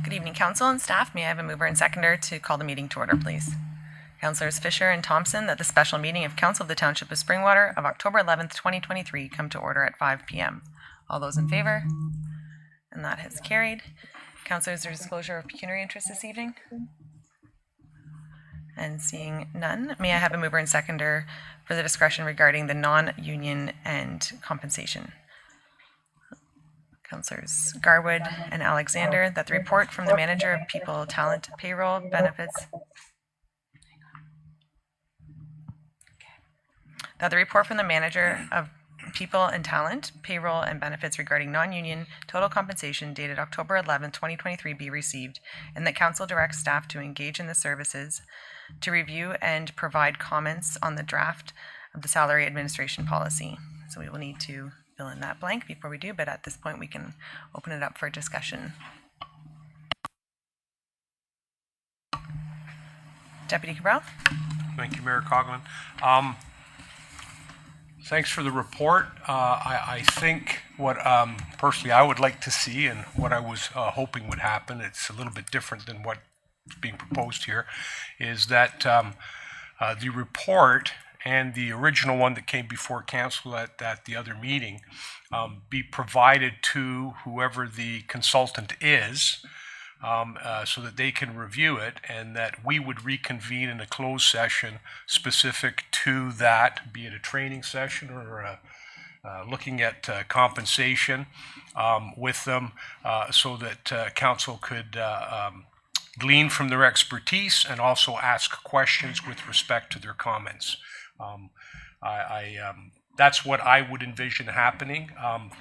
Good evening, Council and staff. May I have a mover and seconder to call the meeting to order, please? Councillors Fisher and Thompson, that the special meeting of Council of the Township of Springwater of October 11th, 2023 come to order at 5 p.m. All those in favor? And that has carried. Councillors, there disclosure of pecuniary interest this evening? And seeing none, may I have a mover and seconder for the discussion regarding the non-union and compensation? Councillors Garwood and Alexander, that the report from the Manager of People, Talent, Payroll, Benefits, that the report from the Manager of People and Talent, Payroll, and Benefits regarding non-union total compensation dated October 11, 2023 be received, and that Council directs staff to engage in the services to review and provide comments on the draft of the salary administration policy. So we will need to fill in that blank before we do, but at this point we can open it up for discussion. Deputy Cabral. Thank you, Mayor Coughlin. Thanks for the report. I think what personally I would like to see, and what I was hoping would happen, it's a little bit different than what's being proposed here, is that the report and the original one that came before council at the other meeting be provided to whoever the consultant is, so that they can review it, and that we would reconvene in a closed session specific to that, be it a training session or looking at compensation with them, so that council could glean from their expertise and also ask questions with respect to their comments. That's what I would envision happening,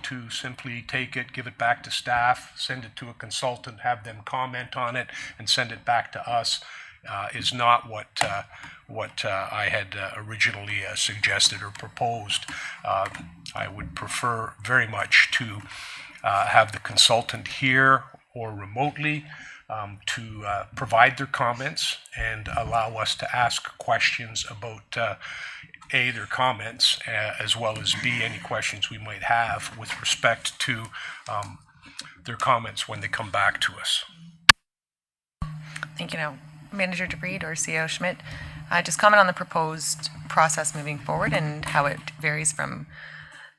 to simply take it, give it back to staff, send it to a consultant, have them comment on it, and send it back to us, is not what I had originally suggested or proposed. I would prefer very much to have the consultant here or remotely to provide their comments and allow us to ask questions about A, their comments, as well as B, any questions we might have with respect to their comments when they come back to us. Thank you. Now, Manager DeVried or CEO Schmidt, just comment on the proposed process moving forward and how it varies from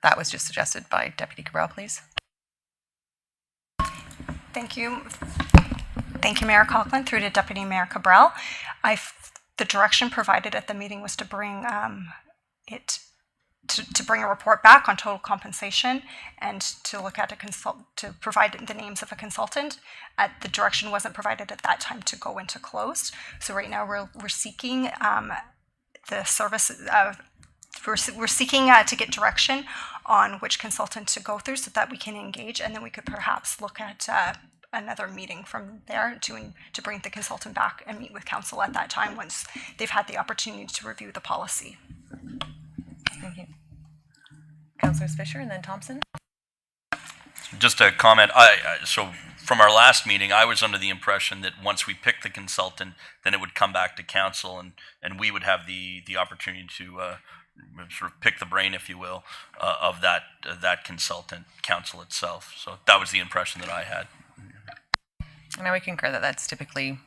that was just suggested by Deputy Cabral, please. Thank you. Thank you, Mayor Coughlin, through to Deputy Mayor Cabral. The direction provided at the meeting was to bring to bring a report back on total compensation and to look at to provide the names of a consultant. The direction wasn't provided at that time to go into closed. So right now we're seeking the service. We're seeking to get direction on which consultant to go through so that we can engage, and then we could perhaps look at another meeting from there to bring the consultant back and meet with council at that time once they've had the opportunity to review the policy. Thank you. Councillors Fisher and then Thompson. Just a comment. So from our last meeting, I was under the impression that once we picked the consultant, then it would come back to council, and we would have the opportunity to sort of pick the brain, if you will, of that consultant, council itself. So that was the impression that I had. And I would concur that that's typically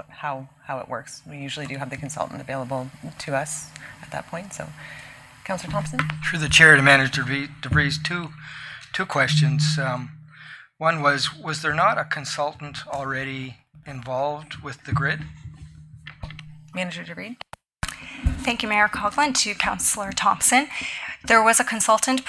how it works. We usually do have the consultant available to us at that point. So, Councillor Thompson. Through the chair to Manager DeVries, two questions. One was there not a consultant already involved with the grid? Manager DeVries. Thank you, Mayor Coughlin. To Councillor Thompson, there was a consultant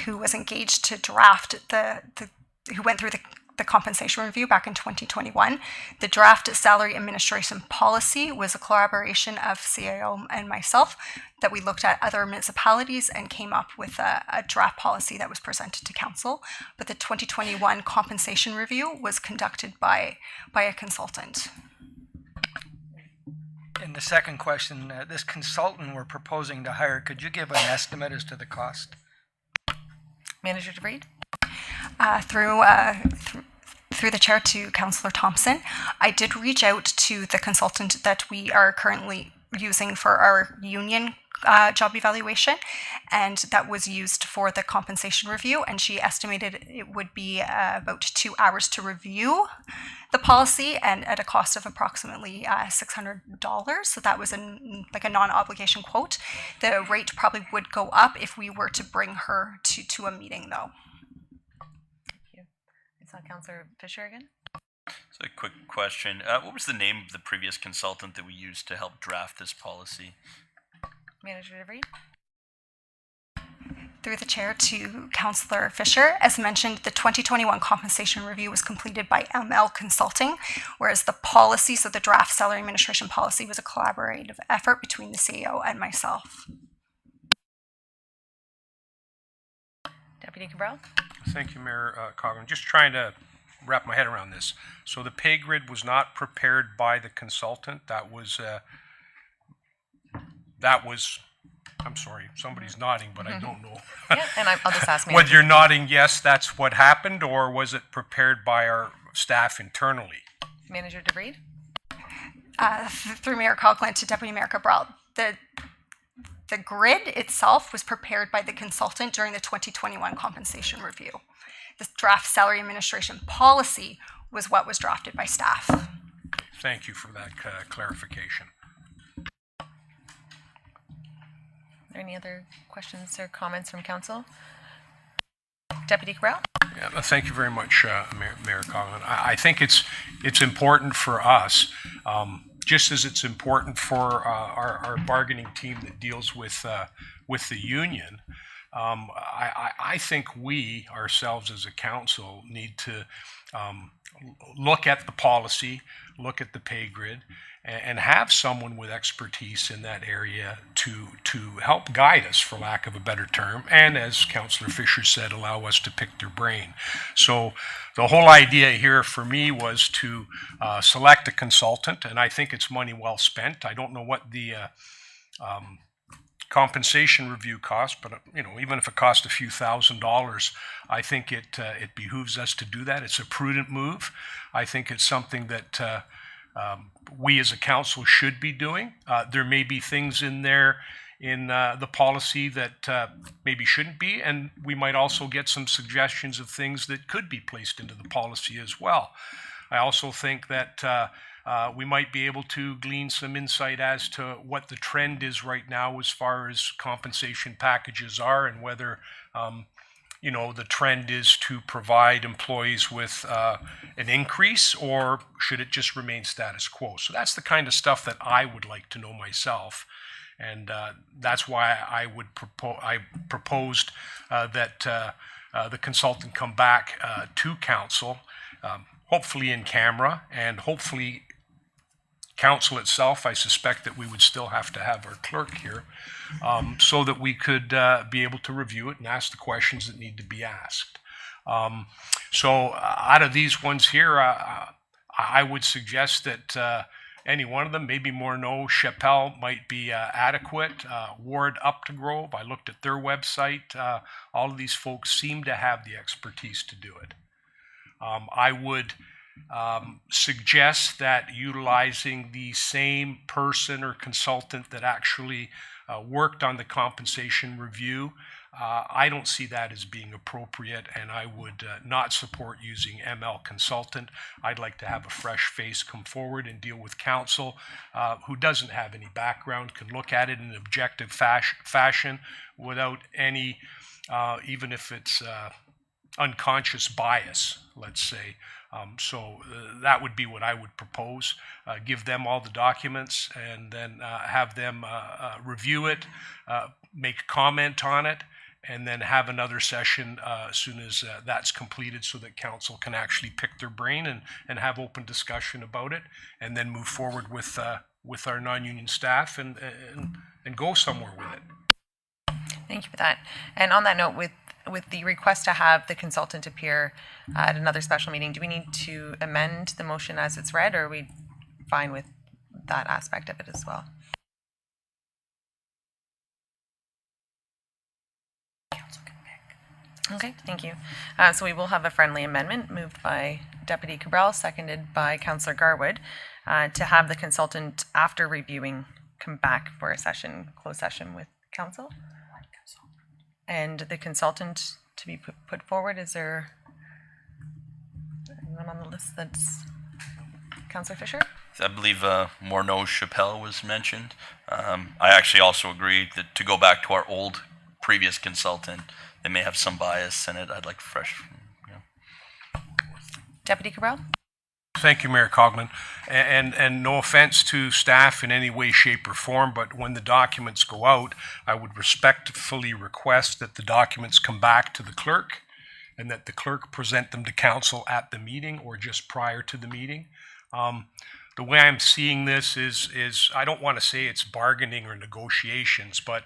who was engaged to draft who went through the compensation review back in 2021. The draft salary administration policy was a collaboration of CAO and myself that we looked at other municipalities and came up with a draft policy that was presented to council. But the 2021 compensation review was conducted by a consultant. And the second question, this consultant we're proposing to hire, could you give an estimate as to the cost? Manager DeVried. Through the chair to Councillor Thompson, I did reach out to the consultant that we are currently using for our union job evaluation, and that was used for the compensation review. And she estimated it would be about 2 hours to review the policy, and at a cost of approximately $600. So that was like a non-obligation quote. The rate probably would go up if we were to bring her to a meeting, though. Thank you. I saw Councillor Fisher again. So a quick question. What was the name of the previous consultant that we used to help draft this policy? Manager DeVries. Through the chair to Councillor Fisher, as mentioned, the 2021 compensation review was completed by ML Consulting, whereas the policy, so the draft salary administration policy, was a collaborative effort between the CEO and myself. Deputy Cabral. Thank you, Mayor Coghlan. Just trying to wrap my head around this. So the pay grid was not prepared by the consultant. That was, I'm sorry, somebody's nodding, but I don't know. Yeah, and I'll just ask Whether Manager. you're nodding, yes, that's what happened, or was it prepared by our staff internally? Manager DeVries. Through Mayor Coghlan to Deputy Mayor Cabral, the grid itself was prepared by the consultant during the 2021 compensation review. The draft salary administration policy was what was drafted by staff. Thank you for that clarification. Are there any other questions or comments from council? Deputy Cabral. Yeah, thank you very much, Mayor Coghlan. I think it's important for us, just as it's important for our bargaining team that deals with the union. I think we ourselves as a council need to look at the policy, look at the pay grid, and have someone with expertise in that area to help guide us, for lack of a better term, and as Councillor Fisher said, allow us to pick their brain. So the whole idea here for me was to select a consultant, and I think it's money well spent. I don't know what the compensation review cost, but even if it cost a few $1,000s, I think it behooves us to do that. It's a prudent move. I think it's something that we as a council should be doing. There may be things in there in the policy that maybe shouldn't be, and we might also get some suggestions of things that could be placed into the policy as well. I also think that we might be able to glean some insight as to what the trend is right now as far as compensation packages are, and whether the trend is to provide employees with an increase, or should it just remain status quo? So that's the kind of stuff that I would like to know myself, and that's why I proposed that the consultant come back to council, hopefully in camera, and hopefully council itself. I suspect that we would still have to have our clerk here, so that we could be able to review it and ask the questions that need to be asked. So out of these ones here, I would suggest that any one of them, maybe Morneau, Chappelle might be adequate. Ward Updegrove, I looked at their website. All of these folks seem to have the expertise to do it. I would suggest that utilizing the same person or consultant that actually worked on the compensation review, I don't see that as being appropriate, and I would not support using ML Consultant. I'd like to have a fresh face come forward and deal with council who doesn't have any background, can look at it in an objective fashion without any, even if it's unconscious bias, let's say. So that would be what I would propose. Give them all the documents, and then have them review it, make a comment on it, and then have another session as soon as that's completed, so that council can actually pick their brain and have open discussion about it, and then move forward with our non-union staff and go somewhere with it. Thank you for that. And on that note, with the request to have the consultant appear at another special meeting, do we need to amend the motion as it's read, or are we fine with that aspect of it as well? Okay, thank you. So we will have a friendly amendment moved by Deputy Cabral, seconded by Councillor Garwood, to have the consultant, after reviewing come back for a closed session with council. And the consultant to be put forward, is there anyone on the list that's Councillor Fisher? I believe Morneau Chappelle was mentioned. I actually also agree that to go back to our old previous consultant, they may have some bias in it. I'd like fresh. Deputy Cabral? Thank you, Mayor Coughlin. And no offense to staff in any way, shape, or form, but when the documents go out, I would respectfully request that the documents come back to the clerk and that the clerk present them to council at the meeting or just prior to the meeting. The way I'm seeing this is I don't want to say it's bargaining or negotiations, but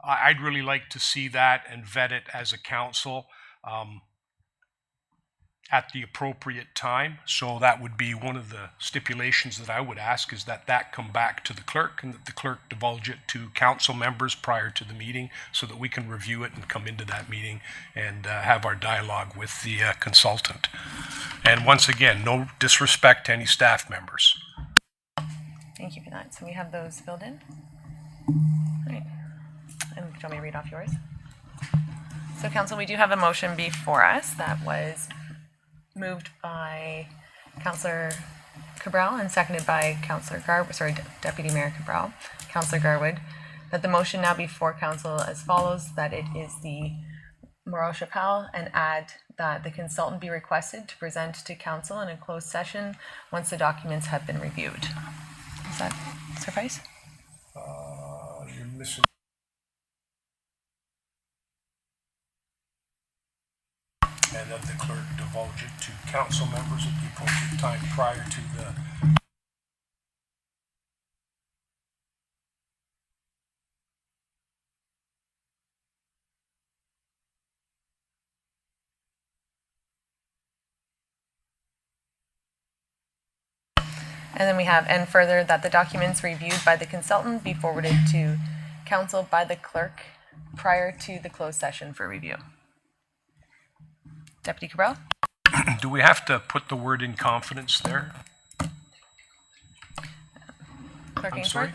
I'd really like to see that and vet it as a council at the appropriate time. So that would be one of the stipulations that I would ask, is that come back to the clerk and that the clerk divulge it to council members prior to the meeting so that we can review it and come into that meeting and have our dialogue with the consultant. And once again, no disrespect to any staff members. Thank you for that. So we have those filled in. Right. And do you want me to read off yours? So council, we do have a motion before us that was moved by Councillor Cabral and seconded by Deputy Mayor Cabral, Councillor Garwood, that the motion now before council as follows, that it is the Morneau Chappelle, and add that the consultant be requested to present to council in a closed session once the documents have been reviewed. Does that suffice? You're missing. And that the clerk divulge it to council members at the appropriate time prior to the. And then we have, and further, that the documents reviewed by the consultant be forwarded to council by the clerk prior to the closed session for review. Deputy Cabral? Do we have to put the word in confidence there? Clerk I'm Ainsworth?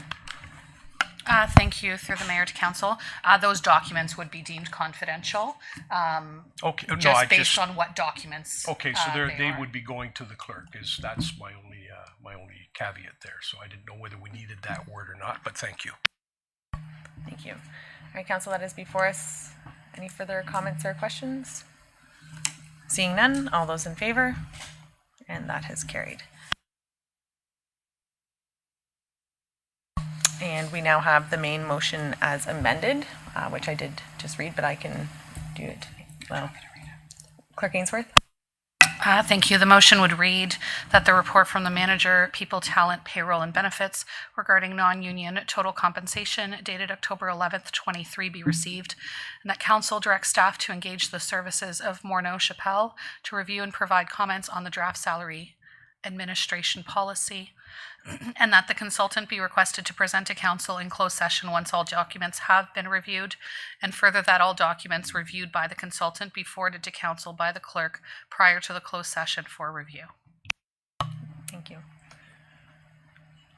sorry? Thank you, through the mayor to council. Those documents would be deemed confidential, Okay, no, I just based just, on what documents. okay, so they are. would be going to the clerk, that's my only caveat there. So I didn't know whether we needed that word or not, but thank you. Thank you. All right, council, that is before us. Any further comments or questions? Seeing none, all those in favor? And that has carried. And we now have the main motion as amended, which I did just read, but I can do it. Well, Clerk Ainsworth? Thank you. The motion would read that the report from the manager, people, talent, payroll, and benefits regarding non-union total compensation dated October 11th, 23 be received, and that council directs staff to engage the services of Morneau Chappelle to review and provide comments on the draft salary administration policy, and that the consultant be requested to present to council in closed session once all documents have been reviewed, and further that all documents reviewed by the consultant be forwarded to council by the clerk prior to the closed session for review. Thank you.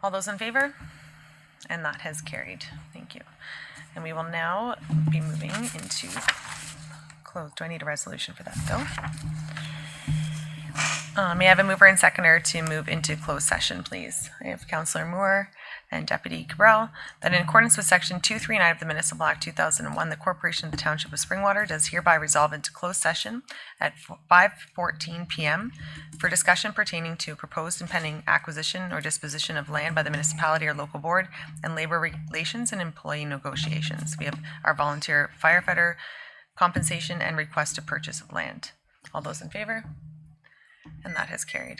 All those in favor? And that has carried. Thank you. And we will now be moving into close. Do I need a resolution for that though? May I have a mover and seconder to move into closed session, please? I have Councillor Moore and Deputy Cabral, that in accordance with Section 239 of the Municipal Act 2001, the Corporation of the Township of Springwater does hereby resolve into closed session at 5:14 p.m. for discussion pertaining to proposed and pending acquisition or disposition of land by the municipality or local board and labor relations and employee negotiations. We have our volunteer firefighter compensation and request to purchase of land. All those in favor? And that has carried.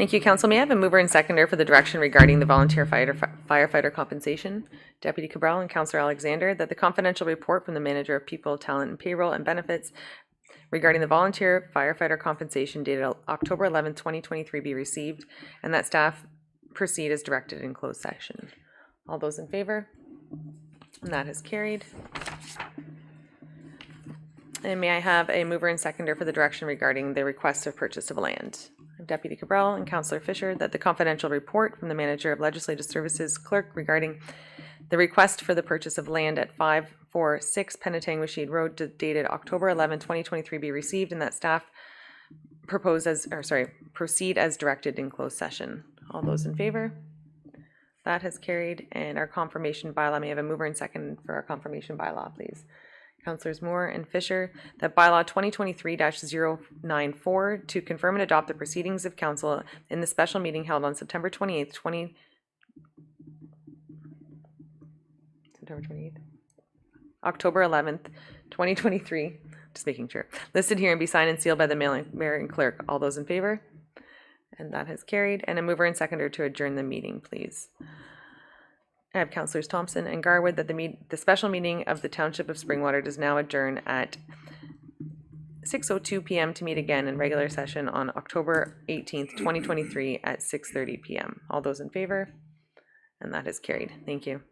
Thank you, Council. May I have a mover and seconder for the direction regarding the volunteer firefighter compensation? Deputy Cabral and Councillor Alexander, that the confidential report from the Manager of People, Talent, and Payroll and Benefits regarding the volunteer firefighter compensation dated October 11th, 2023 be received, and that staff proceed as directed in closed session. All those in favor? And that is carried. And may I have a mover and seconder for the direction regarding the request of purchase of land? Deputy Cabral and Councillor Fisher, that the confidential report from the Manager of Legislative Services Clerk regarding the request for the purchase of land at 546 Penetanguishene Road dated October 11, 2023 be received, and that staff proceed as directed in closed session. All those in favor? That has carried. And our confirmation bylaw, may I have a mover and second for our confirmation bylaw, please? Councillors Moore and Fisher, that bylaw 2023-094 to confirm and adopt the proceedings of council in the special meeting held on September 28th, October 11th, 2023, just making sure, listed here and be signed and sealed by the mayor and clerk. All those in favor? And that has carried. And a mover and seconder to adjourn the meeting, please. I have Councillors Thompson and Garwood that the special meeting of the Township of Springwater does now adjourn at 6:02 p.m. to meet again in regular session on October 18th, 2023 at 6:30 p.m. All those in favor? And that is carried. Thank you.